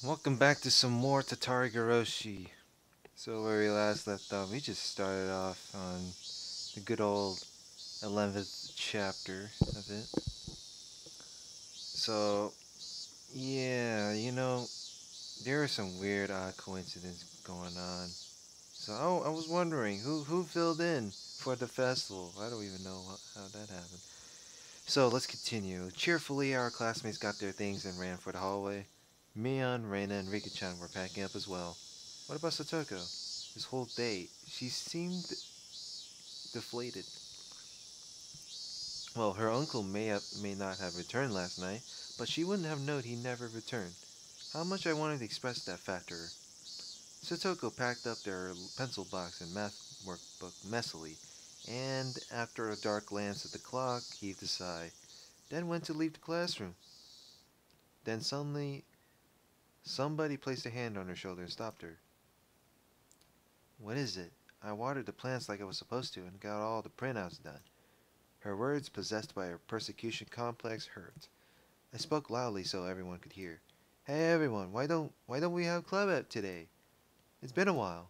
Welcome back to some more Tatarigoroshi. So where we last left off, we just started off on the good old 11th chapter of it. So yeah, there are some weird odd coincidences going on. So I was wondering who filled in for the festival. I don't even know how that happened. So let's continue. Cheerfully, our classmates got their things and ran for the hallway. Mion, Reina, and Rika-chan were packing up as well. What about Satoko? This whole day, she seemed deflated. Well, her uncle may not have returned last night, but she wouldn't have known he never returned. How much I wanted to express that fact to her. Satoko packed up their pencil box and math workbook messily, and after a dark glance at the clock, heaved a sigh, then went to leave the classroom. Then suddenly, somebody placed a hand on her shoulder and stopped her. What is it? I watered the plants like I was supposed to and got all the printouts done. Her words, possessed by a persecution complex, hurt. I spoke loudly so everyone could hear. Hey everyone, why don't we have club ep today? It's been a while.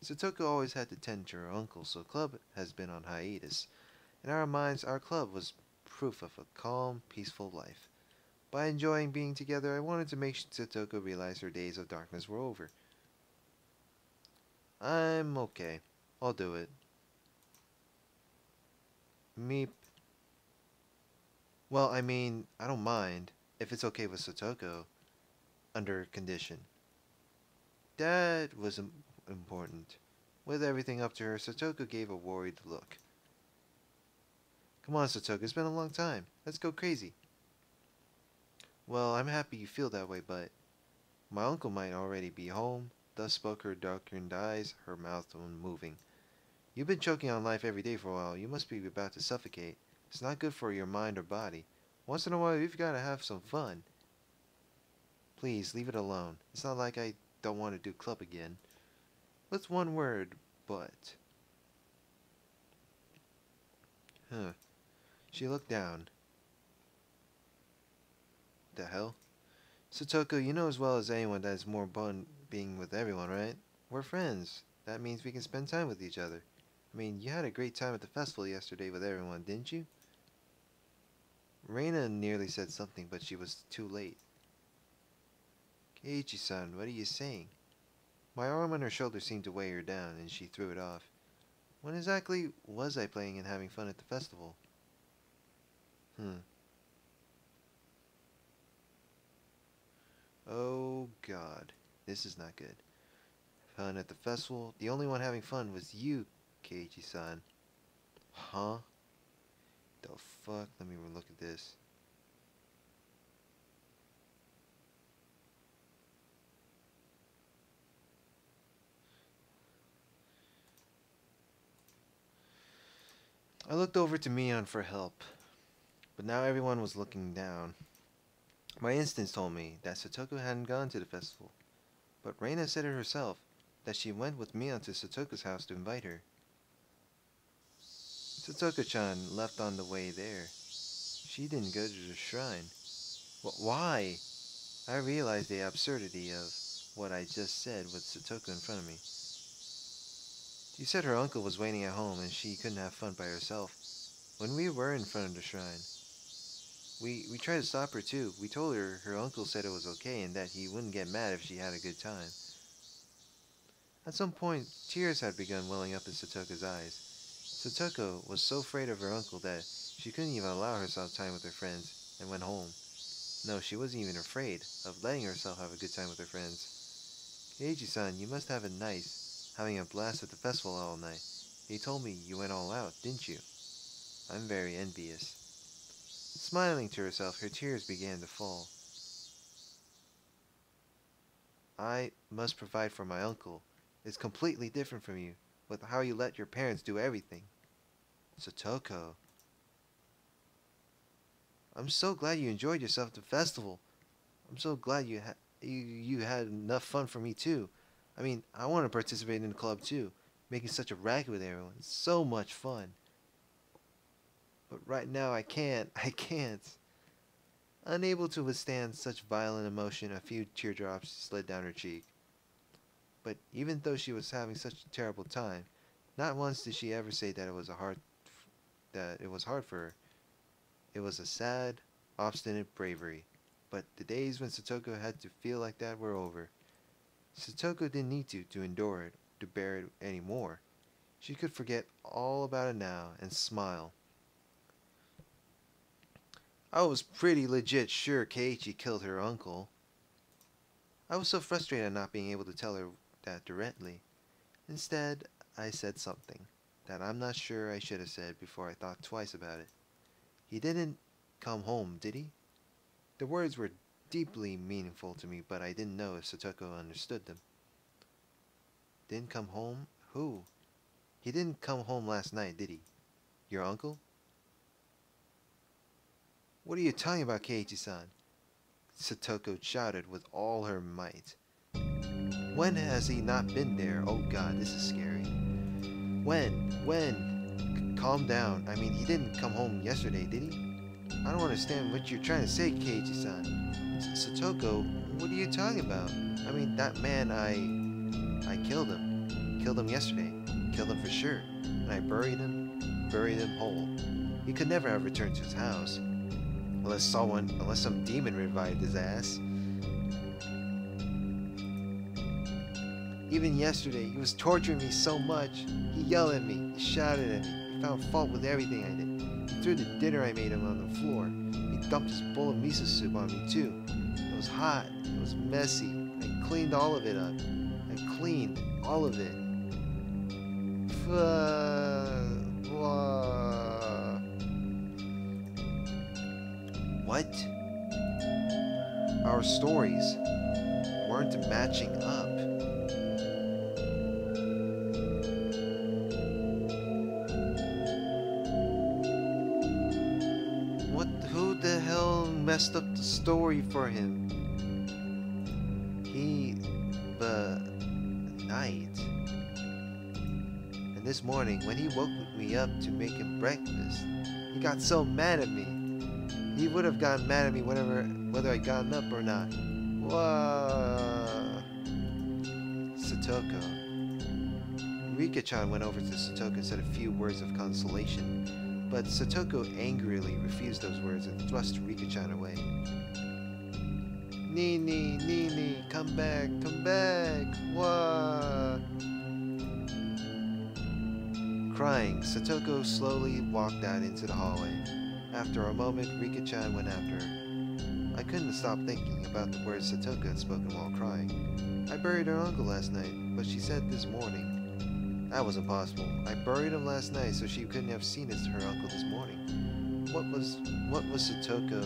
Satoko always had to tend to her uncle, so club has been on hiatus. In our minds, our club was proof of a calm, peaceful life. By enjoying being together, I wanted to make Satoko realize her days of darkness were over. I'm okay. I'll do it. Meep. Well, I mean, I don't mind if it's okay with Satoko, under condition. That was important. With everything up to her, Satoko gave a worried look. Come on, Satoko, it's been a long time. Let's go crazy. Well, I'm happy you feel that way, but my uncle might already be home. Thus spoke her darkened eyes, her mouth unmoving. You've been choking on life every day for a while. You must be about to suffocate. It's not good for your mind or body. Once in a while, you've got to have some fun. Please, leave it alone. It's not like I don't want to do club again. What's one word, but? Huh. She looked down. The hell? Satoko, you know as well as anyone that it's more fun being with everyone, right? We're friends. That means we can spend time with each other. I mean, you had a great time at the festival yesterday with everyone, didn't you? Reina nearly said something, but she was too late. Keiichi-san, what are you saying? My arm on her shoulder seemed to weigh her down, and she threw it off. When exactly was I playing and having fun at the festival? Hmm. Oh god. This is not good. Fun at the festival? The only one having fun was you, Keiichi-san. Huh? The fuck? Let me look at this. I looked over to Mion for help, but now everyone was looking down. My instincts told me that Satoko hadn't gone to the festival, but Reina said it herself, that she went with Mion to Satoko's house to invite her. Satoko-chan left on the way there. She didn't go to the shrine. Why? I realized the absurdity of what I just said with Satoko in front of me. She said her uncle was waiting at home and she couldn't have fun by herself. When we were in front of the shrine, we tried to stop her too. We told her her uncle said it was okay and that he wouldn't get mad if she had a good time. At some point, tears had begun welling up in Satoko's eyes. Satoko was so afraid of her uncle that she couldn't even allow herself time with her friends and went home. No, she wasn't even afraid of letting herself have a good time with her friends. Keiichi-san, you must have it nice, having a blast at the festival all night. He told me you went all out, didn't you? I'm very envious. Smiling to herself, her tears began to fall. I must provide for my uncle. It's completely different from you, with how you let your parents do everything. Satoko, I'm so glad you enjoyed yourself at the festival. I'm so glad you had enough fun for me too. I mean, I want to participate in the club too, making such a racket with everyone. It's so much fun. But right now I can't. I can't. Unable to withstand such violent emotion, a few teardrops slid down her cheek. But even though she was having such a terrible time, not once did she ever say that it was hard for her. It was a sad, obstinate bravery. But the days when Satoko had to feel like that were over. Satoko didn't need to endure it, to bear it anymore. She could forget all about it now and smile. I was pretty legit sure Keiichi killed her uncle. I was so frustrated at not being able to tell her that directly. Instead, I said something that I'm not sure I should have said before I thought twice about it. He didn't come home, did he? The words were deeply meaningful to me, but I didn't know if Satoko understood them. Didn't come home? Who? He didn't come home last night, did he? Your uncle? What are you talking about, Keiichi-san? Satoko shouted with all her might. When has he not been there? Oh god, this is scary. When? Calm down. I mean, he didn't come home yesterday, did he? I don't understand what you're trying to say, Keiichi-san. Satoko, what are you talking about? I mean, that man, I killed him. Killed him yesterday. Killed him for sure. And I buried him whole. He could never have returned to his house. Unless some demon revived his ass. Even yesterday, he was torturing me so much. He yelled at me, he shouted at me, he found fault with everything I did. He threw the dinner I made him on the floor. He dumped his bowl of miso soup on me too. It was hot, it was messy. I cleaned all of it up. I cleaned all of it. What? Our stories weren't matching up. Who the hell messed up the story for him? The night. And this morning, when he woke me up to make him breakfast, he got so mad at me. He would have gotten mad at me whether I'd gotten up or not. Whoa. Satoko. Rika-chan went over to Satoko and said a few words of consolation, but Satoko angrily refused those words and thrust Rika-chan away. Nini, come back, Whoa. Crying, Satoko slowly walked out into the hallway. After a moment, Rika-chan went after her. I couldn't stop thinking about the words Satoko had spoken while crying. I buried her uncle last night, but she said this morning. That was impossible. I buried him last night, so she couldn't have seen her uncle this morning. What was Satoko?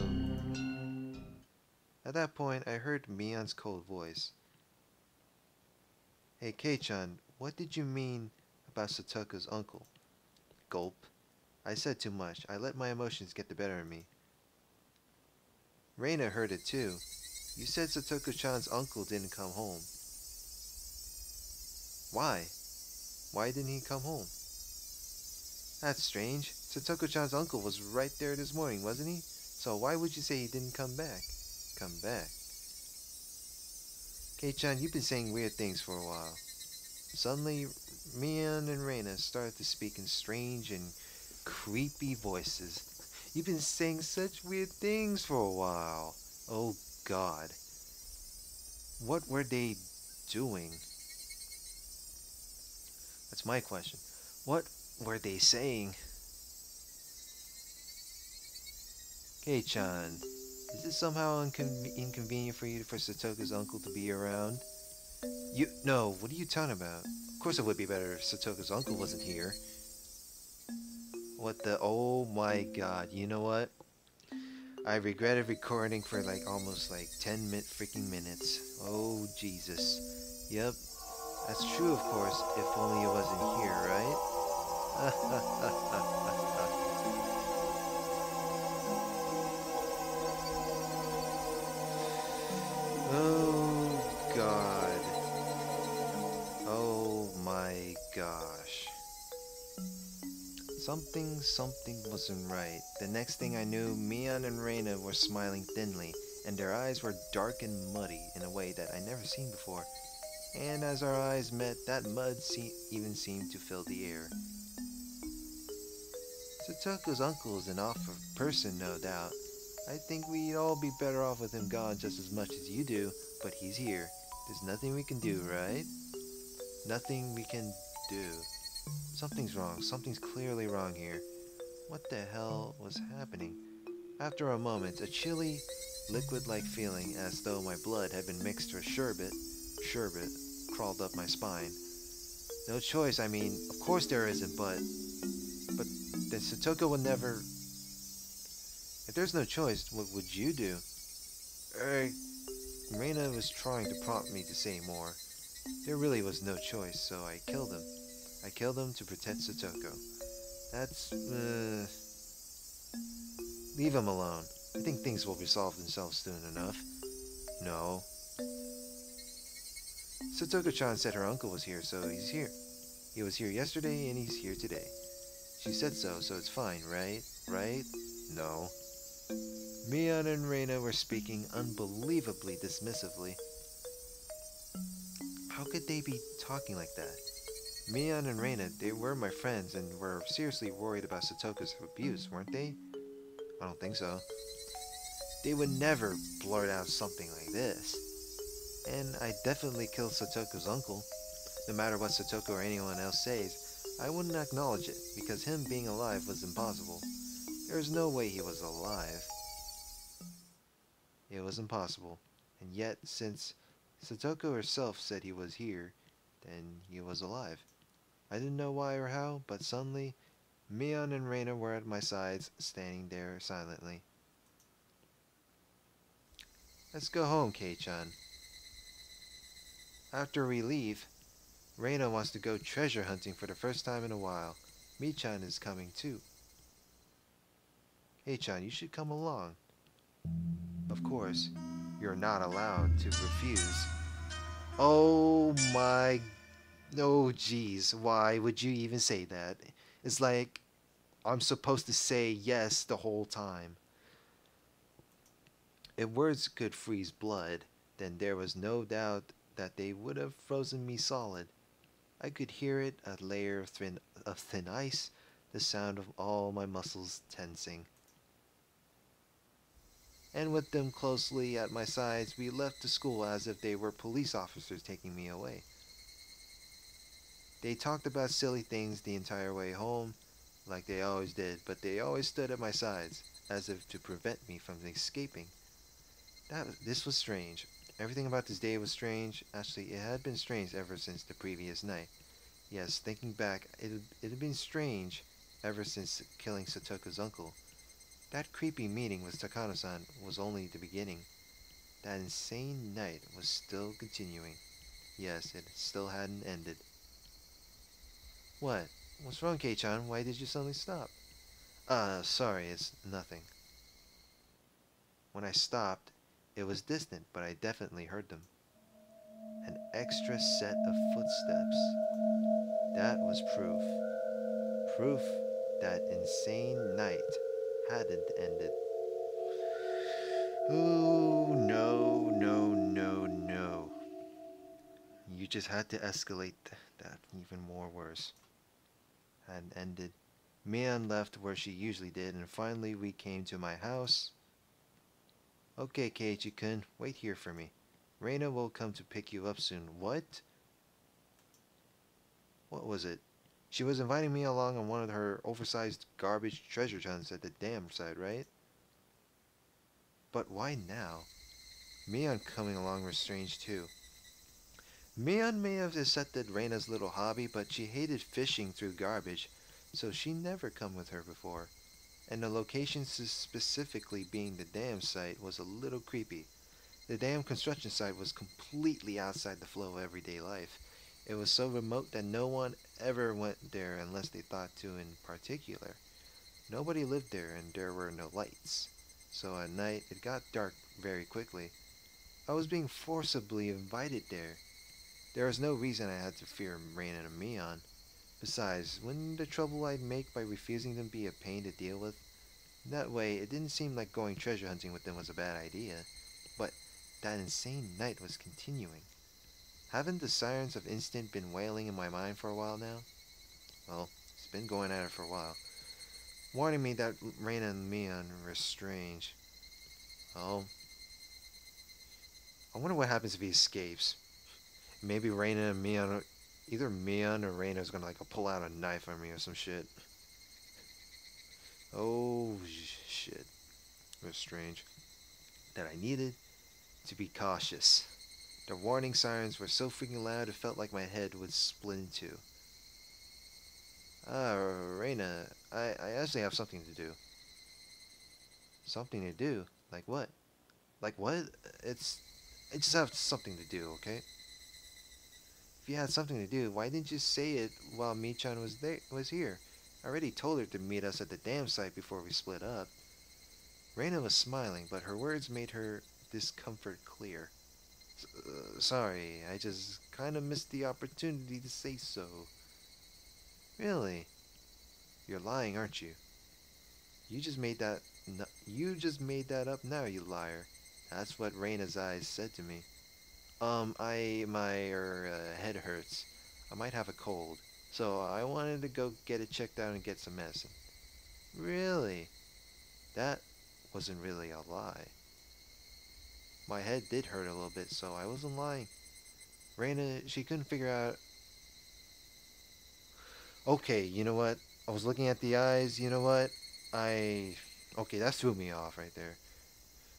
At that point, I heard Mion's cold voice. Hey, Kei-chan, what did you mean about Satoko's uncle? Gulp. I said too much. I let my emotions get the better of me. Reina heard it too. You said Satoko-chan's uncle didn't come home. Why? Why didn't he come home? That's strange. Satoko-chan's uncle was right there this morning, wasn't he? So why would you say he didn't come back? Come back? Kei-chan, you've been saying weird things for a while. Suddenly, Mion and Reina started to speak in strange and creepy voices. You've been saying such weird things for a while. Oh god. What were they doing? That's my question. What were they saying? Kei-chan, is it somehow inconvenient for Satoko's uncle to be around? No, what are you talking about? Of course it would be better if Satoko's uncle wasn't here. What the, oh my god, you know what? I regretted recording for almost 10 freaking minutes. Oh Jesus. Yep, that's true of course, if only it wasn't here, right? Oh god. Oh my gosh. Something wasn't right. The next thing I knew, Mian and Reina were smiling thinly, and their eyes were dark and muddy in a way that I never seen before. And as our eyes met, that mud even seemed to fill the air. Satoko's uncle is an awful person, no doubt. I think we'd all be better off with him gone just as much as you do, but he's here. There's nothing we can do, right? Nothing we can do. Something's wrong. Something's clearly wrong here. What the hell was happening? After a moment, a chilly, liquid-like feeling as though my blood had been mixed with sherbet, crawled up my spine. No choice, I mean, of course there isn't, but then Satoko would never... If there's no choice, what would you do? Reina was trying to prompt me to say more. There really was no choice, so I killed him. I killed him to protect Satoko. That's, leave him alone. I think things will resolve themselves soon enough. No. Satoko-chan said her uncle was here, so he's here. He was here yesterday, and he's here today. She said so it's fine, right? Right? No. Mian and Reina were speaking unbelievably dismissively. How could they be talking like that? Mian and Reina, they were my friends and were seriously worried about Satoko's abuse, weren't they? I don't think so. They would never blurt out something like this. And I definitely killed Satoko's uncle. No matter what Satoko or anyone else says, I wouldn't acknowledge it, because him being alive was impossible. There was no way he was alive. It was impossible. And yet, since Satoko herself said he was here, then he was alive. I didn't know why or how, but suddenly, Mian and Reina were at my sides, standing there silently. Let's go home, Kei-chan. After we leave, Reina wants to go treasure hunting for the first time in a while. Mi-chan is coming too. Kei-chan, you should come along. Of course, you're not allowed to refuse. Oh my... Oh jeez, why would you even say that? It's like I'm supposed to say yes the whole time. If words could freeze blood, then there was no doubt that they would have frozen me solid. I could hear it, a layer of thin ice, the sound of all my muscles tensing. And with them closely at my sides, we left the school as if they were police officers taking me away. They talked about silly things the entire way home, like they always did, but they always stood at my sides, as if to prevent me from escaping. This was strange. Everything about this day was strange. Actually, it had been strange ever since the previous night. Yes, thinking back, it had been strange ever since killing Satoko's uncle. That creepy meeting with Takano-san was only the beginning. That insane night was still continuing. Yes, it still hadn't ended. What? What's wrong, Kei-chan? Why did you suddenly stop? Sorry, it's nothing. When I stopped, it was distant, but I definitely heard them. An extra set of footsteps. That was proof. Proof that insane night hadn't ended. Oh, no, no, no, no. You just had to escalate that even more worse. Hadn't ended. Mian left where she usually did, and finally we came to my house. Okay, Keiichi-kun, wait here for me. Reina will come to pick you up soon. What? What was it? She was inviting me along on one of her oversized garbage treasure hunts at the dam side, right? But why now? Mian coming along was strange too. Mian may have accepted Reina's little hobby, but she hated fishing through garbage, so she never come with her before. And the location specifically being the dam site was a little creepy. The dam construction site was completely outside the flow of everyday life. It was so remote that no one ever went there unless they thought to in particular. Nobody lived there and there were no lights. So at night it got dark very quickly. I was being forcibly invited there. There was no reason I had to fear Reina and Mian. Besides, wouldn't the trouble I'd make by refusing them be a pain to deal with? That way, it didn't seem like going treasure hunting with them was a bad idea. But that insane night was continuing. Haven't the sirens of instinct been wailing in my mind for a while now? Well, it's been going at it for a while, warning me that Reina and Mion were strange. Oh, I wonder what happens if he escapes. Maybe Reina and Mion, either Mion or Reina is gonna like pull out a knife on me or some shit. Oh shit, it was strange. That I needed to be cautious. The warning sirens were so freaking loud it felt like my head would split in two. Ah, Reina, I actually have something to do. Something to do? Like what? Like what? It's I just have something to do, okay? If you had something to do, why didn't you say it while Michan was here? I already told her to meet us at the dam site before we split up. Reina was smiling, but her words made her discomfort clear. Sorry, I just kind of missed the opportunity to say so. Really? You're lying, aren't you? You just made that. You just made that up now, you liar. That's what Reina's eyes said to me. My head hurts. I might have a cold, so I wanted to go get it checked out and get some medicine. Really? That wasn't really a lie. My head did hurt a little bit, so I wasn't lying. Reina, she couldn't figure out. Okay, you know what? I was looking at the eyes, you know what? I. Okay, that threw me off right there.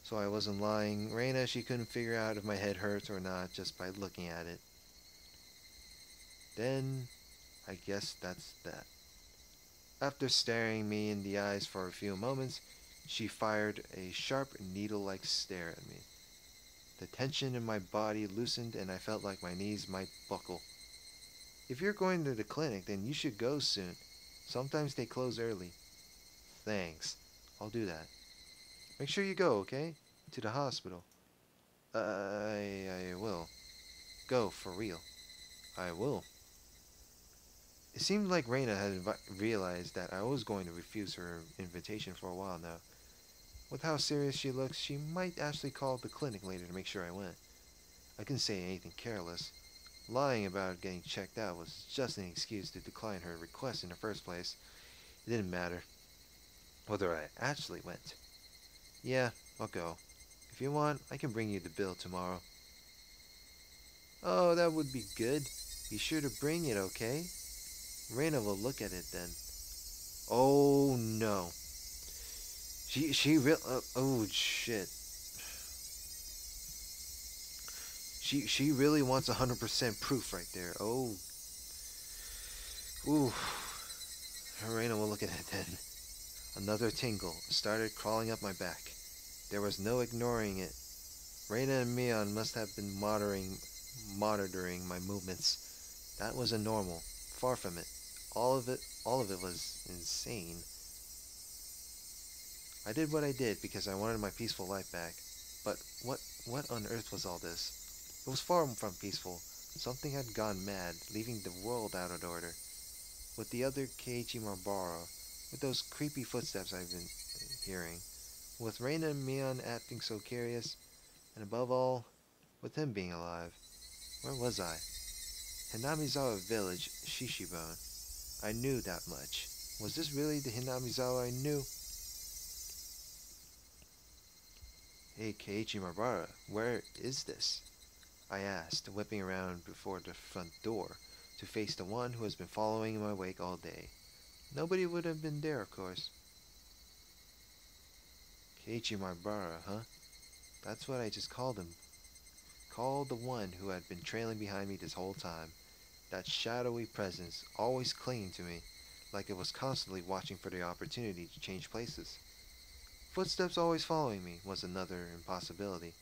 So I wasn't lying. Reina, she couldn't figure out if my head hurts or not just by looking at it. Then, I guess that's that. After staring me in the eyes for a few moments, she fired a sharp, needle-like stare at me. The tension in my body loosened and I felt like my knees might buckle. If you're going to the clinic, then you should go soon. Sometimes they close early. Thanks. I'll do that. Make sure you go, okay? To the hospital. I will. Go, for real. I will. It seemed like Reina had realized that I was going to refuse her invitation for a while now. With how serious she looks, she might actually call the clinic later to make sure I went. I couldn't say anything careless. Lying about getting checked out was just an excuse to decline her request in the first place. It didn't matter whether I actually went. Yeah, I'll go. If you want, I can bring you the bill tomorrow. Oh, that would be good. Be sure to bring it, okay? Reina will look at it then. Oh no. Oh shit. She really wants 100% proof right there. Oh. Ooh. Reina will look at it then. Another tingle started crawling up my back. There was no ignoring it. Reina and Mion must have been monitoring my movements. That wasn't normal. Far from it. All of it was insane. I did what I did because I wanted my peaceful life back. But what on earth was all this? It was far from peaceful. Something had gone mad, leaving the world out of order. With the other Keiichi Marbara, with those creepy footsteps I've been hearing, with Reina and Mion acting so curious, and above all, with him being alive. Where was I? Hinamizawa Village, Shishibone. I knew that much. Was this really the Hinamizawa I knew? Hey, Keiichi Marbara, where is this? I asked, whipping around before the front door to face the one who has been following in my wake all day. Nobody would have been there, of course. Keiichi Marbara, huh? That's what I just called him. Called the one who had been trailing behind me this whole time. That shadowy presence, always clinging to me, like it was constantly watching for the opportunity to change places. Footsteps always following me was another impossibility.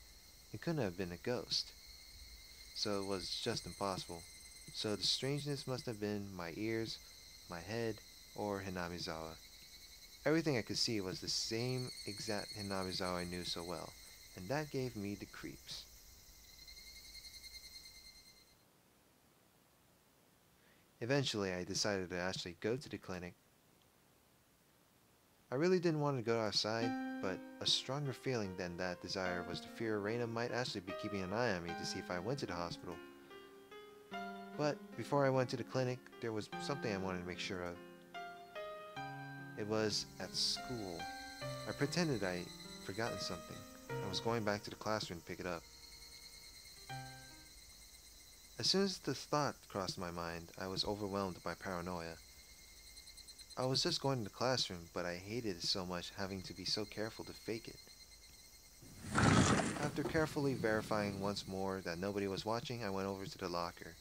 It couldn't have been a ghost. So it was just impossible. So the strangeness must have been my ears, my head, or Hinamizawa. Everything I could see was the same exact Hinamizawa I knew so well, and that gave me the creeps. Eventually, I decided to actually go to the clinic. I really didn't want to go outside, but a stronger feeling than that desire was the fear Reina might actually be keeping an eye on me to see if I went to the hospital. But before I went to the clinic, there was something I wanted to make sure of. It was at school. I pretended I'd forgotten something. I was going back to the classroom to pick it up. As soon as the thought crossed my mind, I was overwhelmed by paranoia. I was just going to the classroom, but I hated it so much having to be so careful to fake it. After carefully verifying once more that nobody was watching, I went over to the locker.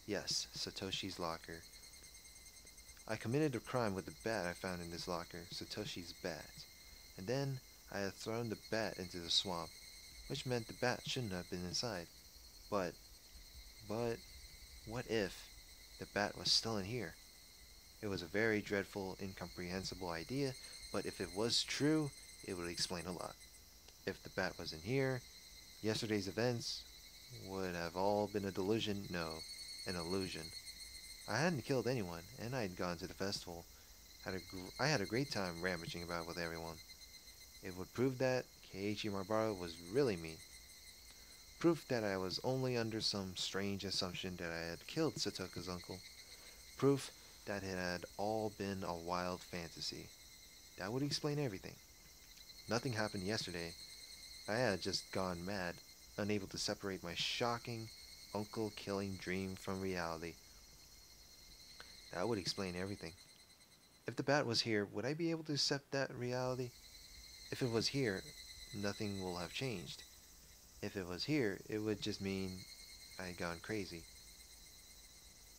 Yes, Satoshi's locker. I committed a crime with the bat I found in this locker, Satoshi's bat. And then I had thrown the bat into the swamp, which meant the bat shouldn't have been inside. But, what if the bat was still in here? It was a very dreadful, incomprehensible idea, but if it was true, it would explain a lot. If the bat was in here, yesterday's events would have all been a delusion. No, an illusion. I hadn't killed anyone, and I had gone to the festival. I had a great time rummaging about with everyone. It would prove that Keiichi Marbaro was really me. Proof that I was only under some strange assumption that I had killed Satoka's uncle. Proof that it had all been a wild fantasy. That would explain everything. Nothing happened yesterday. I had just gone mad, unable to separate my shocking, uncle-killing dream from reality. That would explain everything. If the bat was here, would I be able to accept that reality? If it was here, nothing will have changed. If it was here, it would just mean I had gone crazy.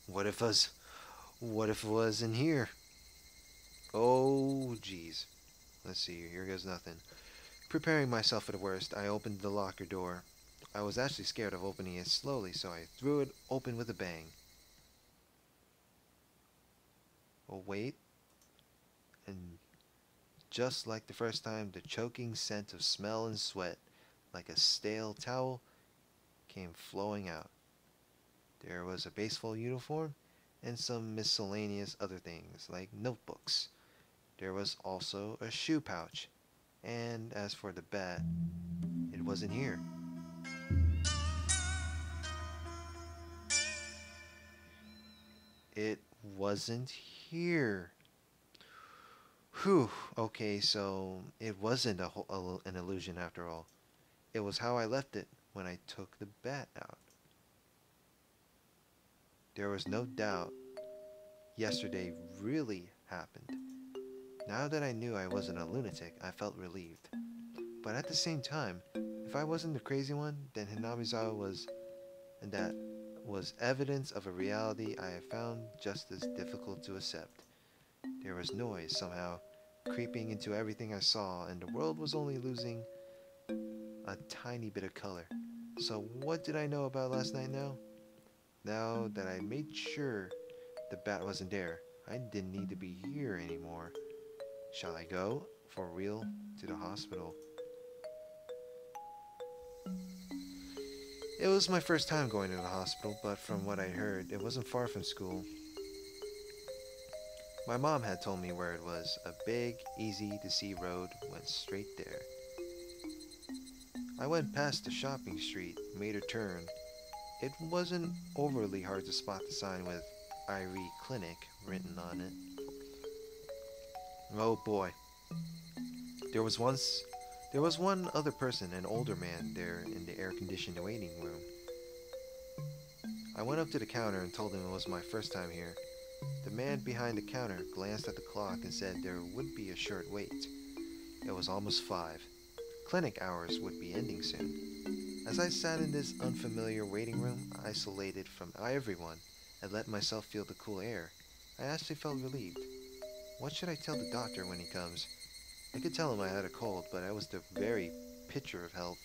What if it was in here? Oh, jeez. Let's see, here goes nothing. Preparing myself for the worst, I opened the locker door. I was actually scared of opening it slowly, so I threw it open with a bang. Oh, wait. And just like the first time, the choking scent of smell and sweat, like a stale towel, came flowing out. There was a baseball uniform and some miscellaneous other things, like notebooks. There was also a shoe pouch. And as for the bat, it wasn't here. It wasn't here. Whew, okay, so it wasn't an illusion after all. It was how I left it when I took the bat out. There was no doubt yesterday really happened. Now that I knew I wasn't a lunatic, I felt relieved. But at the same time, if I wasn't the crazy one, then Hinamizawa was, and that was evidence of a reality I have found just as difficult to accept. There was noise somehow creeping into everything I saw, and the world was only losing a tiny bit of color. So what did I know about last night now? Now that I made sure the bat wasn't there, I didn't need to be here anymore. Shall I go, for real, to the hospital? It was my first time going to the hospital, but from what I heard, it wasn't far from school. My mom had told me where it was. A big, easy-to-see road went straight there. I went past the shopping street, made a turn. It wasn't overly hard to spot the sign with Irie Clinic written on it. Oh boy. There was one other person, an older man, there in the air-conditioned waiting room. I went up to the counter and told him it was my first time here. The man behind the counter glanced at the clock and said there would be a short wait. It was almost 5. Clinic hours would be ending soon. As I sat in this unfamiliar waiting room, isolated from everyone, and let myself feel the cool air, I actually felt relieved. What should I tell the doctor when he comes? I could tell him I had a cold, but I was the very picture of health.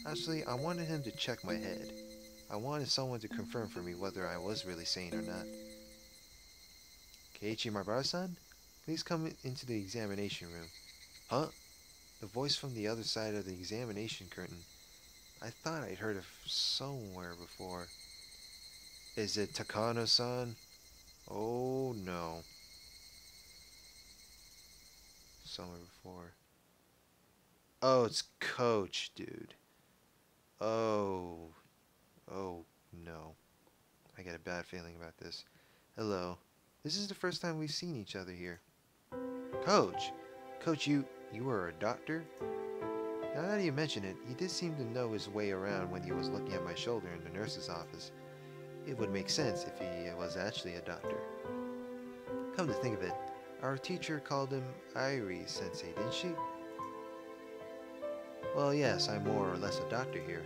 Actually, I wanted him to check my head. I wanted someone to confirm for me whether I was really sane or not. Keiichi Marbaro-san, please come into the examination room. Huh? The voice from the other side of the examination curtain. I thought I'd heard it somewhere before. Is it Takano-san? Oh no. Somewhere before. Oh, it's Coach, dude. Oh. Oh no. I get a bad feeling about this. Hello. This is the first time we've seen each other here. Coach! Coach, you were a doctor? Now that you mention it, he did seem to know his way around when he was looking at my shoulder in the nurse's office. It would make sense if he was actually a doctor. Come to think of it, our teacher called him Irie Sensei, didn't she? Well, yes, I'm more or less a doctor here.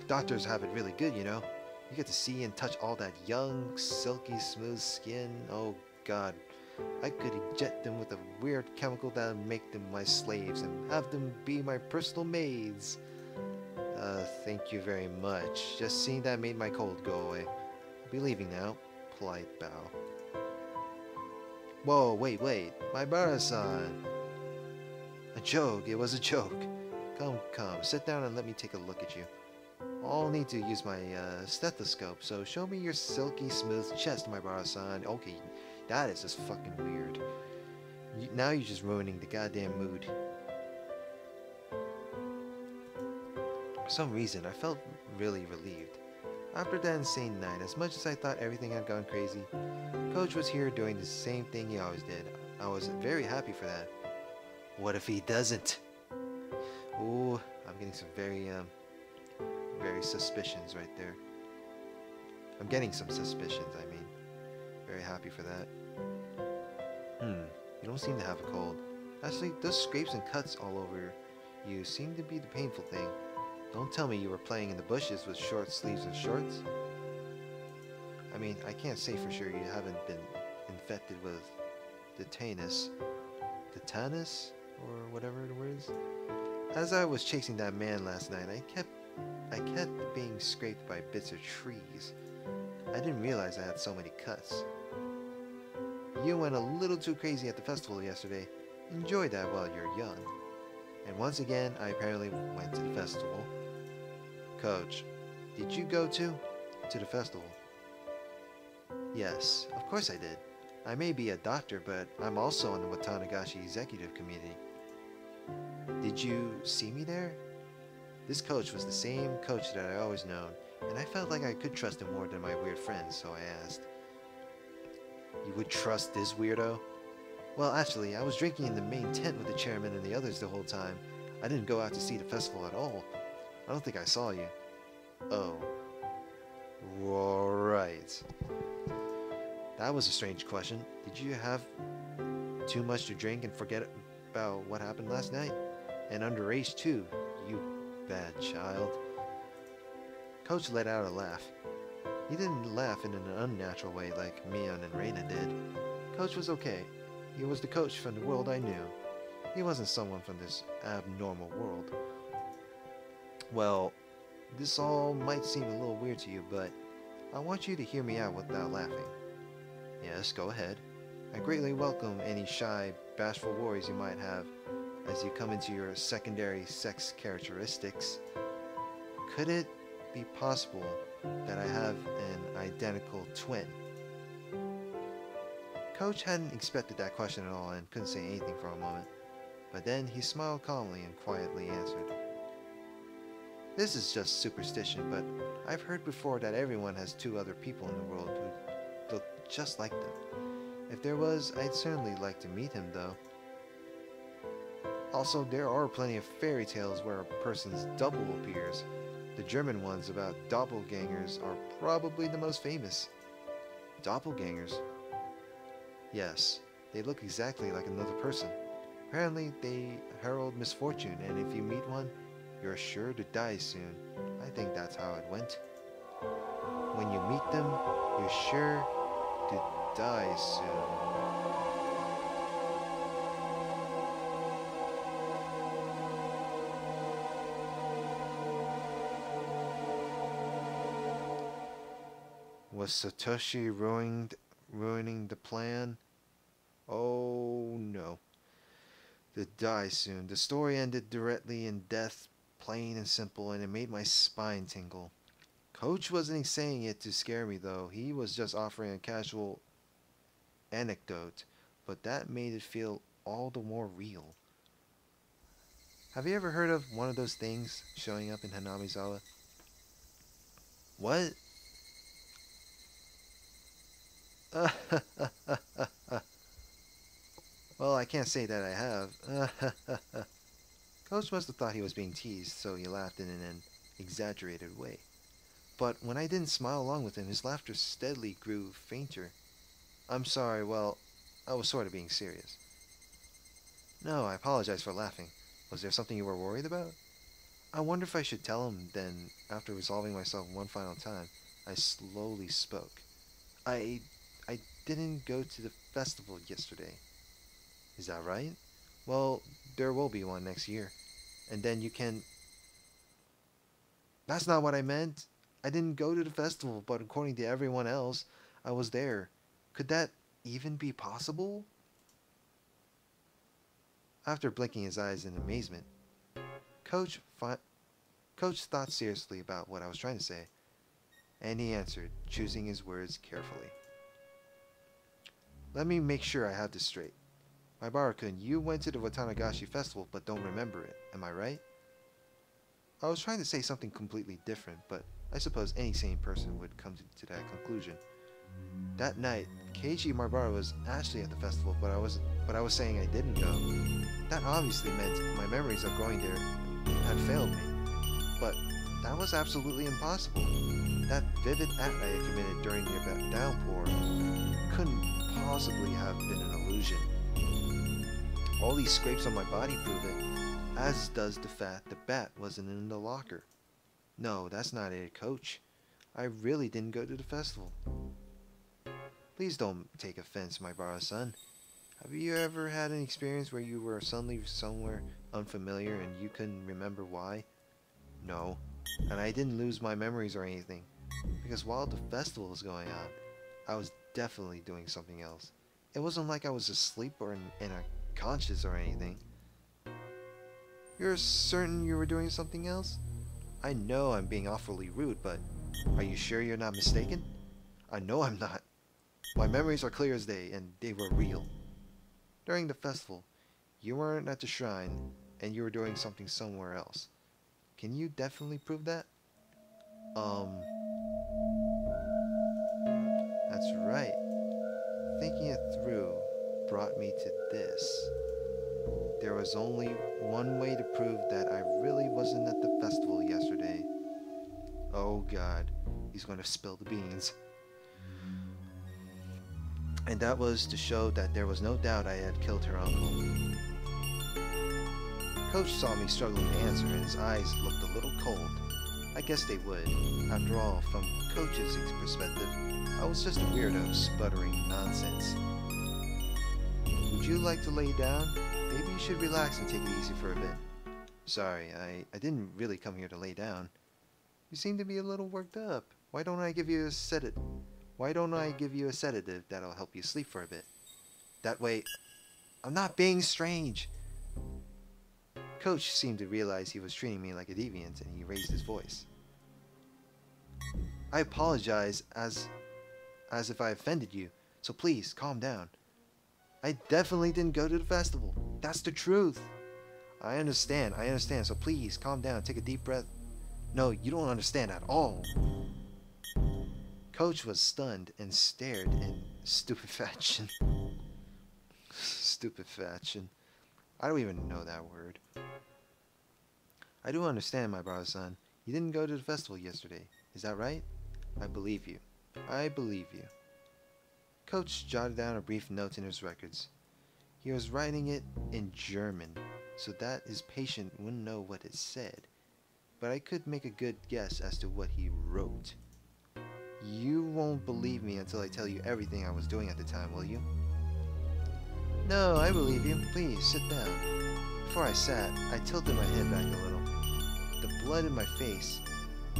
Doctors have it really good, you know. You get to see and touch all that young, silky, smooth skin. Oh, God. I could inject them with a weird chemical that would make them my slaves and have them be my personal maids. Thank you very much. Just seeing that made my cold go away. I'll be leaving now. Polite bow. Whoa, wait. My Bara-san. A joke. It was a joke. Come. Sit down and let me take a look at you. I'll need to use my stethoscope, so show me your silky smooth chest, my Bara-san. Okay, that is just fucking weird. Now you're just ruining the goddamn mood. For some reason, I felt really relieved. After that insane night, as much as I thought everything had gone crazy, Coach was here doing the same thing he always did. I was very happy for that. What if he doesn't? Ooh, I'm getting some very suspicions right there. I'm getting some suspicions, I mean. Very happy for that. You don't seem to have a cold. Actually, those scrapes and cuts all over you seem to be the painful thing. Don't tell me you were playing in the bushes with short sleeves and shorts. I mean, I can't say for sure you haven't been infected with tetanus, or whatever the word is. As I was chasing that man last night, I kept being scraped by bits of trees. I didn't realize I had so many cuts. You went a little too crazy at the festival yesterday. Enjoy that while you're young. And once again, I apparently went to the festival. Coach, did you go to the festival? Yes, of course I did. I may be a doctor, but I'm also on the Watanagashi Executive Committee. Did you see me there? This coach was the same coach that I always known, and I felt like I could trust him more than my weird friends, so I asked. You would trust this weirdo? Well, actually, I was drinking in the main tent with the chairman and the others the whole time. I didn't go out to see the festival at all. I don't think I saw you. Oh. Alright. That was a strange question. Did you have too much to drink and forget about what happened last night? And underage too, you bad child. Coach let out a laugh. He didn't laugh in an unnatural way like Mion and Reina did. Coach was okay. He was the coach from the world I knew. He wasn't someone from this abnormal world. Well, this all might seem a little weird to you, but I want you to hear me out without laughing. Yes, go ahead. I greatly welcome any shy, bashful worries you might have as you come into your secondary sex characteristics. Could it be possible that I have an identical twin? Coach hadn't expected that question at all and couldn't say anything for a moment, but then he smiled calmly and quietly answered. This is just superstition, but I've heard before that everyone has two other people in the world who look just like them. If there was, I'd certainly like to meet him, though. Also, there are plenty of fairy tales where a person's double appears. The German ones about doppelgangers are probably the most famous. Doppelgangers? Yes, they look exactly like another person. Apparently, they herald misfortune, and if you meet one, you're sure to die soon. I think that's how it went. When you meet them, you're sure to die soon. Was Satoshi ruining the plan? Oh no. To die soon. The story ended directly in death, plain and simple, and it made my spine tingle. Coach wasn't saying it to scare me though. He was just offering a casual anecdote, but that made it feel all the more real. Have you ever heard of one of those things showing up in Hanamizawa? What? Well, I can't say that I have. Coach must have thought he was being teased, so he laughed in an exaggerated way. But when I didn't smile along with him, his laughter steadily grew fainter. I'm sorry, well, I was sort of being serious. No, I apologize for laughing. Was there something you were worried about? I wonder if I should tell him. Then, after resolving myself one final time, I slowly spoke. I I didn't go to the festival yesterday. Is that right? Well, there will be one next year. And then you can... That's not what I meant. I didn't go to the festival, but according to everyone else, I was there. Could that even be possible? After blinking his eyes in amazement, Coach, Coach thought seriously about what I was trying to say, and he answered, choosing his words carefully. Let me make sure I have this straight. Maibara-kun, you went to the Watanagashi festival but don't remember it, am I right? I was trying to say something completely different, but I suppose any sane person would come to that conclusion. That night, Keiichi Maibara was actually at the festival, but I was saying I didn't go. That obviously meant my memories of going there had failed me. But that was absolutely impossible. That vivid act I had committed during the downpour couldn't possibly have been an illusion. All these scrapes on my body prove it, as does the fact the bat wasn't in the locker. No, that's not it, Coach. I really didn't go to the festival. Please don't take offense, Maibara-san. Have you ever had an experience where you were suddenly somewhere unfamiliar and you couldn't remember why? No, and I didn't lose my memories or anything, because while the festival was going on, I was definitely doing something else. It wasn't like I was asleep or in a conscious or anything. You're certain you were doing something else? I know I'm being awfully rude, but are you sure you're not mistaken? I know I'm not. My memories are clear as day, and they were real. During the festival, you weren't at the shrine, and you were doing something somewhere else. Can you definitely prove that? That's right. Thinking it through brought me to this. There was only one way to prove that I really wasn't at the festival yesterday. Oh God, he's going to spill the beans. And that was to show that there was no doubt I had killed her uncle. Coach saw me struggling to answer and his eyes looked a little cold. I guess they would. After all, from Coach's perspective, I was just a weirdo sputtering nonsense. Would you like to lay down? Maybe you should relax and take it easy for a bit. Sorry, I didn't really come here to lay down. You seem to be a little worked up. Why don't I give you a sedative that'll help you sleep for a bit? That way... I'm not being strange! Coach seemed to realize he was treating me like a deviant and he raised his voice. I apologize as if I offended you, so please, calm down. I definitely didn't go to the festival. That's the truth. I understand, so please, calm down, take a deep breath. No, you don't understand at all. Coach was stunned and stared in stupefaction. Stupefaction. I don't even know that word. I do understand, my brother-son. You didn't go to the festival yesterday. Is that right? I believe you. I believe you. Coach jotted down a brief note in his records. He was writing it in German, so that his patient wouldn't know what it said. But I could make a good guess as to what he wrote. You won't believe me until I tell you everything I was doing at the time, will you? No, I believe you. Please, sit down. Before I sat, I tilted my head back a little. The blood in my face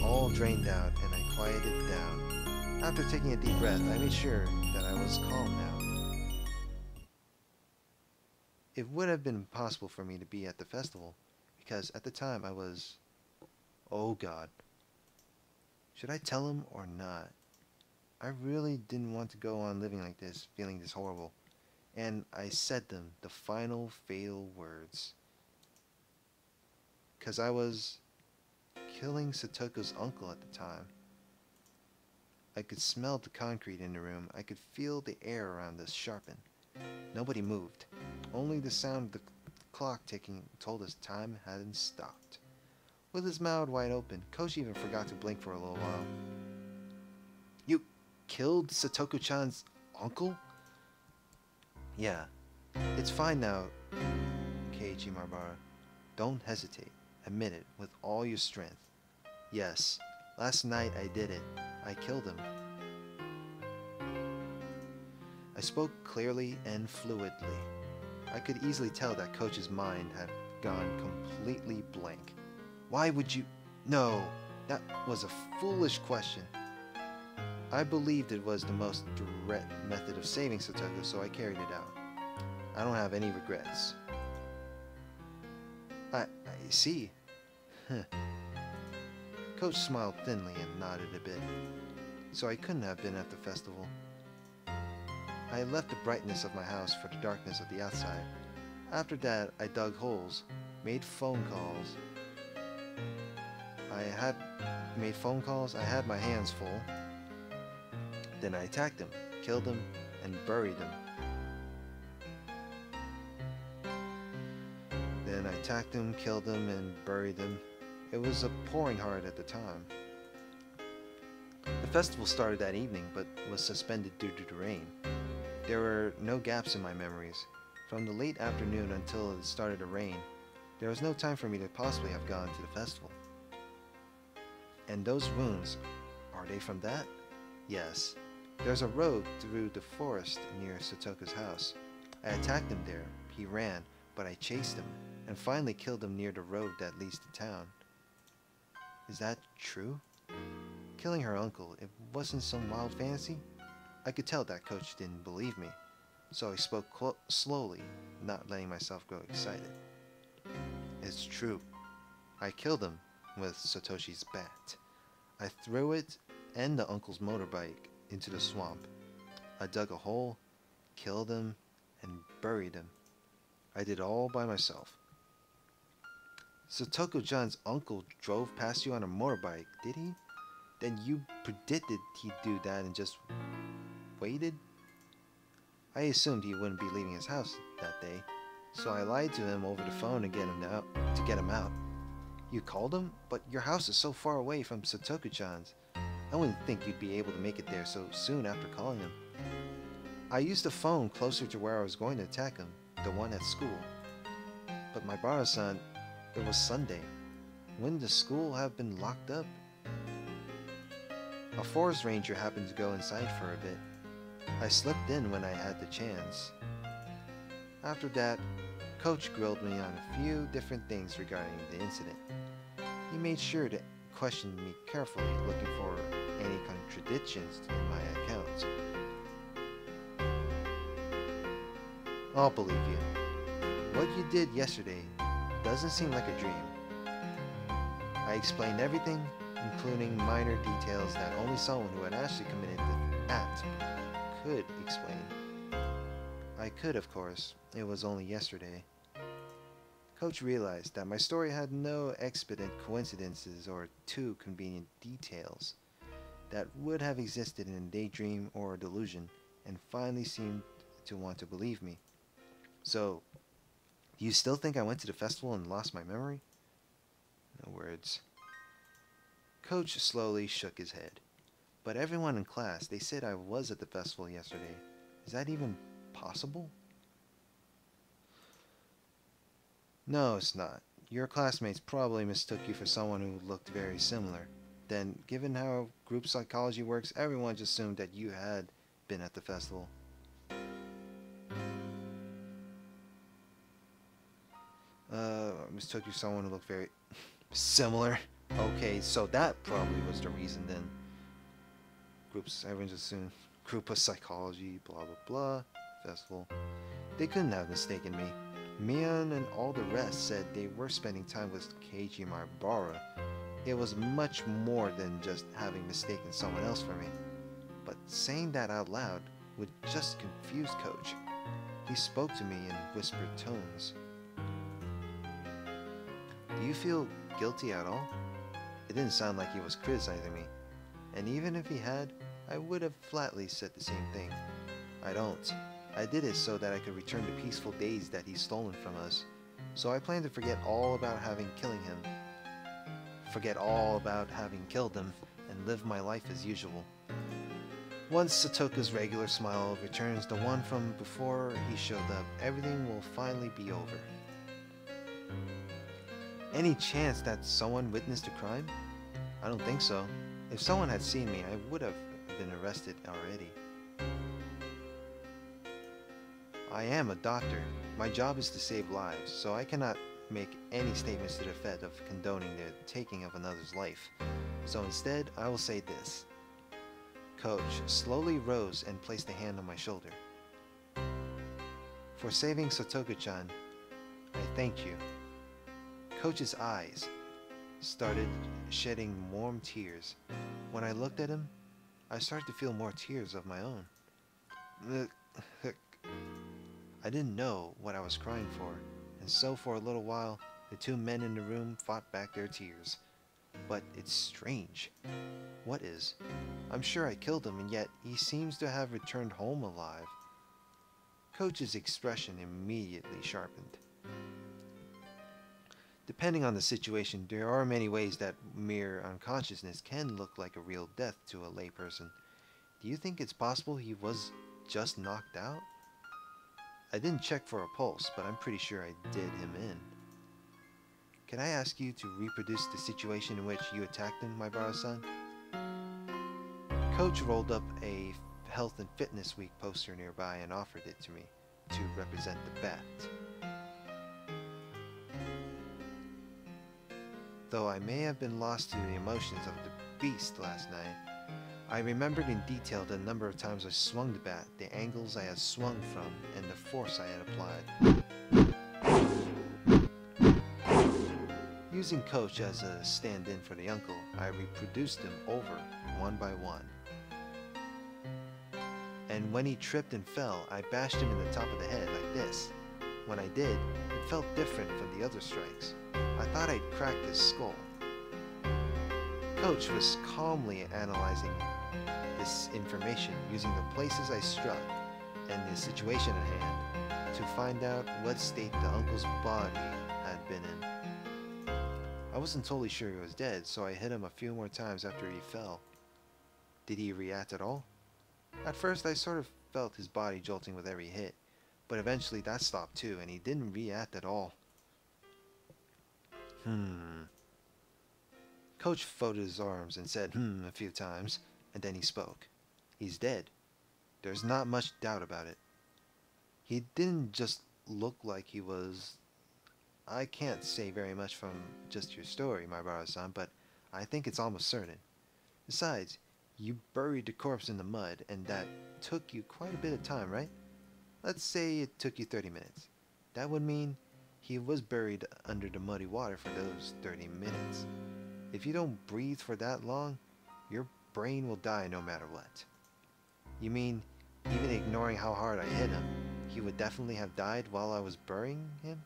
all drained out, and I quieted down. After taking a deep breath, I made sure that I was calm now. It would have been impossible for me to be at the festival, because at the time I was... Oh God. Should I tell him or not? I really didn't want to go on living like this, feeling this horrible. And I said them, the final fatal words. 'Cause I was killing Satoko's uncle at the time. I could smell the concrete in the room. I could feel the air around us sharpen. Nobody moved. Only the sound of the clock ticking told us time hadn't stopped. With his mouth wide open, Koshi even forgot to blink for a little while. You killed Satoko-chan's uncle? Yeah. It's fine now, Keiichi Marbara. Don't hesitate. Admit it with all your strength. Yes, last night I did it. I killed him. I spoke clearly and fluidly. I could easily tell that Coach's mind had gone completely blank. Why would you... No, that was a foolish question. I believed it was the most direct method of saving Satoko, so I carried it out. I don't have any regrets. I see. Coach smiled thinly and nodded a bit. So I couldn't have been at the festival. I left the brightness of my house for the darkness of the outside. After that, I dug holes, made phone calls. I had my hands full. Then I attacked him, killed him, and buried him. It was a pouring hard at the time. The festival started that evening, but was suspended due to the rain. There were no gaps in my memories. From the late afternoon until it started to rain, there was no time for me to possibly have gone to the festival. And those wounds, are they from that? Yes. There's a road through the forest near Satoko's house. I attacked him there. He ran, but I chased him, and finally killed him near the road that leads to town. Is that true? Killing her uncle, it wasn't some wild fantasy? I could tell that Coach didn't believe me, so I spoke slowly, not letting myself grow excited. It's true. I killed him with Satoshi's bat. I threw it and the uncle's motorbike into the swamp. I dug a hole, killed him, and buried him. I did it all by myself. Satoko-chan's uncle drove past you on a motorbike, did he? Then you predicted he'd do that and just waited? I assumed he wouldn't be leaving his house that day, so I lied to him over the phone to get him out. You called him? But your house is so far away from Satoko-chan's. I wouldn't think you'd be able to make it there so soon after calling him. I used the phone closer to where I was going to attack him, the one at school. But my Bara-san, it was Sunday. Wouldn't the school have been locked up? A forest ranger happened to go inside for a bit. I slipped in when I had the chance. After that, Coach grilled me on a few different things regarding the incident. He made sure to question me carefully, looking for any contradictions in my accounts. I'll believe you. What you did yesterday doesn't seem like a dream. I explained everything, including minor details that only someone who had actually committed the act could explain. I could, of course. It was only yesterday. Coach realized that my story had no expedient coincidences or too convenient details that would have existed in a daydream or a delusion, and finally seemed to want to believe me. So, do you still think I went to the festival and lost my memory? No words. Coach slowly shook his head. But everyone in class, they said I was at the festival yesterday. Is that even possible? No, it's not. Your classmates probably mistook you for someone who looked very similar. Then, given how group psychology works, everyone just assumed that you had been at the festival. Mistook you for someone who looked very similar. Okay, so that probably was the reason then. Everyone just assumed group of psychology, blah blah blah, festival. They couldn't have mistaken me. Mian and all the rest said they were spending time with Keiichi Marbara, It was much more than just having mistaken someone else for me. But saying that out loud would just confuse Coach. He spoke to me in whispered tones. Do you feel guilty at all? It didn't sound like he was criticizing me. And even if he had, I would have flatly said the same thing. I don't. I did it so that I could return the peaceful days that he's stolen from us. So I plan to forget all about having killing him. Forget all about having killed him and live my life as usual. Once Satoka's regular smile returns, the one from before he showed up, everything will finally be over. Any chance that someone witnessed a crime? I don't think so. If someone had seen me, I would have been arrested already. I am a doctor. My job is to save lives, so I cannot make any statements to the effect of condoning the taking of another's life. So instead, I will say this. Coach slowly rose and placed a hand on my shoulder. For saving Satoka-chan, I thank you. Coach's eyes started shedding warm tears. When I looked at him, I started to feel more tears of my own. I didn't know what I was crying for, and so for a little while, the two men in the room fought back their tears. But it's strange. What is? I'm sure I killed him, and yet he seems to have returned home alive. Coach's expression immediately sharpened. Depending on the situation, there are many ways that mere unconsciousness can look like a real death to a layperson. Do you think it's possible he was just knocked out? I didn't check for a pulse, but I'm pretty sure I did him in. Can I ask you to reproduce the situation in which you attacked him, my brother-san? Coach rolled up a Health and Fitness Week poster nearby and offered it to me to represent the bat. Though I may have been lost to the emotions of the beast last night, I remembered in detail the number of times I swung the bat, the angles I had swung from, and the force I had applied. Using Coach as a stand-in for the uncle, I reproduced him over one by one. And when he tripped and fell, I bashed him in the top of the head like this. When I did, it felt different from the other strikes. I thought I'd cracked his skull. Coach was calmly analyzing this information using the places I struck and the situation at hand to find out what state the uncle's body had been in. I wasn't totally sure he was dead, so I hit him a few more times after he fell. Did he react at all? At first I sort of felt his body jolting with every hit, but eventually that stopped too, and he didn't react at all. Coach folded his arms and said a few times, and then he spoke. He's dead. There's not much doubt about it. He didn't just look like he was... I can't say very much from just your story, my brother-san, but I think it's almost certain. Besides, you buried the corpse in the mud, and that took you quite a bit of time, right? Let's say it took you 30 minutes. That would mean he was buried under the muddy water for those 30 minutes. If you don't breathe for that long, your brain will die no matter what. You mean, even ignoring how hard I hit him, he would definitely have died while I was burying him?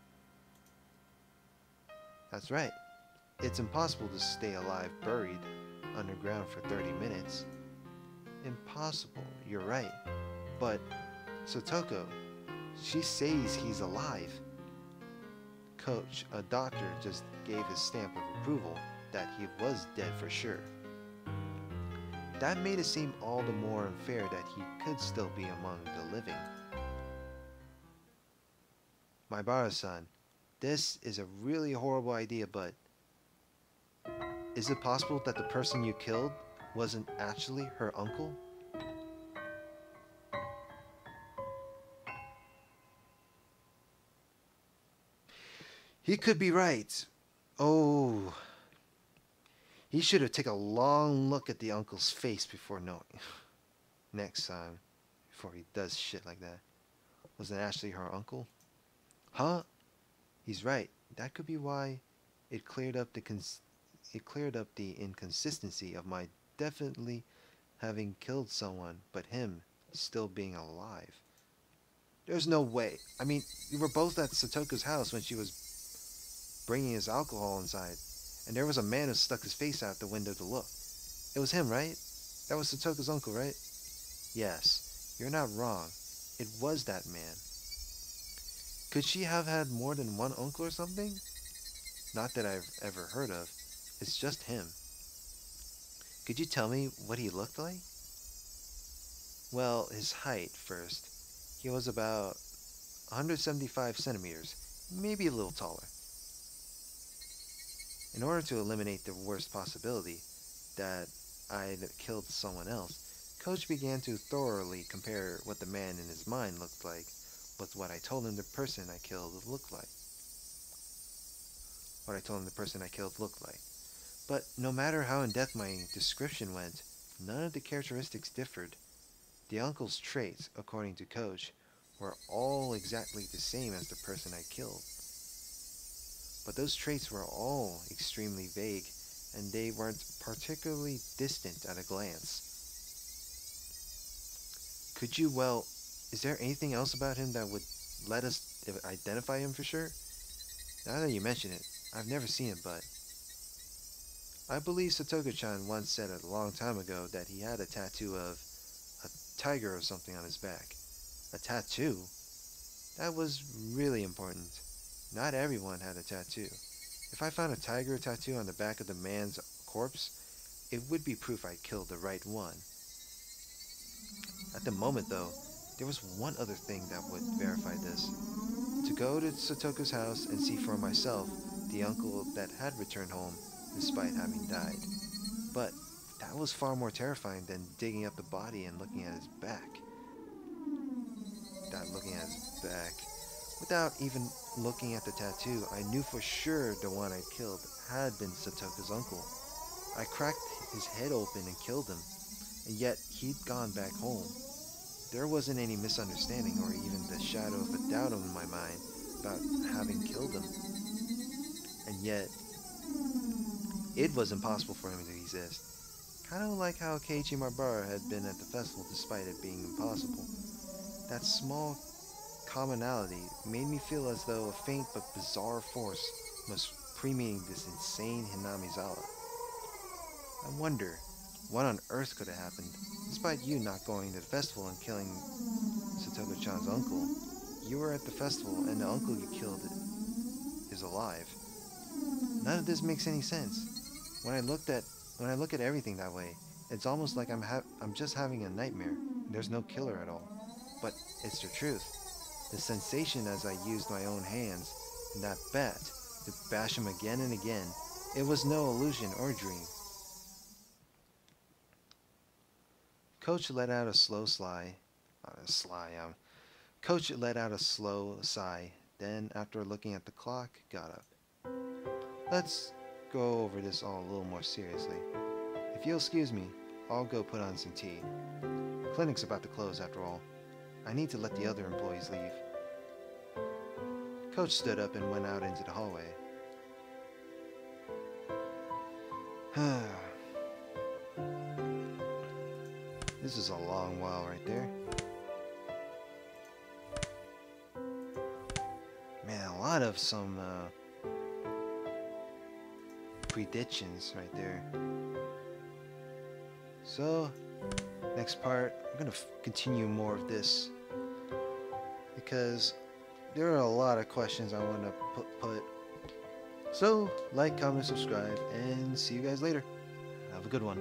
That's right. It's impossible to stay alive buried underground for 30 minutes. Impossible, you're right. But Sotoko, she says he's alive. Coach, a doctor, just gave his stamp of approval that he was dead for sure. That made it seem all the more unfair that he could still be among the living. My Bara-san, this is a really horrible idea, but is it possible that the person you killed wasn't actually her uncle? He could be right. Oh, he should have taken a long look at the uncle's face before knowing. Next time, before he does shit like that. Was it actually her uncle? Huh? He's right. That could be why it cleared up the it cleared up the inconsistency of my definitely having killed someone, but him still being alive. There's no way. I mean, you were both at Satoko's house when she was bringing his alcohol inside, and there was a man who stuck his face out the window to look. It was him, right? That was Satoko's uncle, right? Yes, you're not wrong. It was that man. Could she have had more than one uncle or something? Not that I've ever heard of. It's just him. Could you tell me what he looked like? Well, his height first. He was about 175 centimeters, maybe a little taller. In order to eliminate the worst possibility that I'd killed someone else, Coach began to thoroughly compare what the man in his mind looked like with what I told him the person I killed looked like. But no matter how in-depth my description went, none of the characteristics differed. The uncle's traits, according to Coach, were all exactly the same as the person I killed. But those traits were all extremely vague, and they weren't particularly distant at a glance. Is there anything else about him that would let us identify him for sure? Now that you mention it, I've never seen him, but I believe Satoko-chan once said a long time ago that he had a tattoo of a tiger or something on his back. A tattoo? That was really important. Not everyone had a tattoo. If I found a tiger tattoo on the back of the man's corpse, it would be proof I killed the right one. At the moment, though, there was one other thing that would verify this. To go to Satoko's house and see for myself the uncle that had returned home despite having died. But that was far more terrifying than digging up the body and looking at his back. Without even looking at the tattoo, I knew for sure the one I killed had been Satoko's uncle. I cracked his head open and killed him, and yet he'd gone back home. There wasn't any misunderstanding or even the shadow of a doubt in my mind about having killed him. And yet, it was impossible for him to exist. Kind of like how Keiichi Mabara had been at the festival despite it being impossible. That small commonality made me feel as though a faint but bizarre force was permeating this insane Hinamizawa. I wonder, what on earth could have happened, despite you not going to the festival and killing Satoko-chan's uncle? You were at the festival and the uncle you killed is alive. None of this makes any sense. When I look at everything that way, it's almost like I'm just having a nightmare. There's no killer at all. But it's the truth. The sensation as I used my own hands and that bat to bash him again and again, it was no illusion or dream. Coach let out a slow sigh. Then, after looking at the clock, got up. Let's go over this all a little more seriously. If you'll excuse me, I'll go put on some tea. The clinic's about to close after all. I need to let the other employees leave. Coach stood up and went out into the hallway. This is a long while right there. Man, a lot of some predictions right there. So, next part, I'm going to continue more of this because there are a lot of questions I want to put. So, like, comment, subscribe, and see you guys later. Have a good one.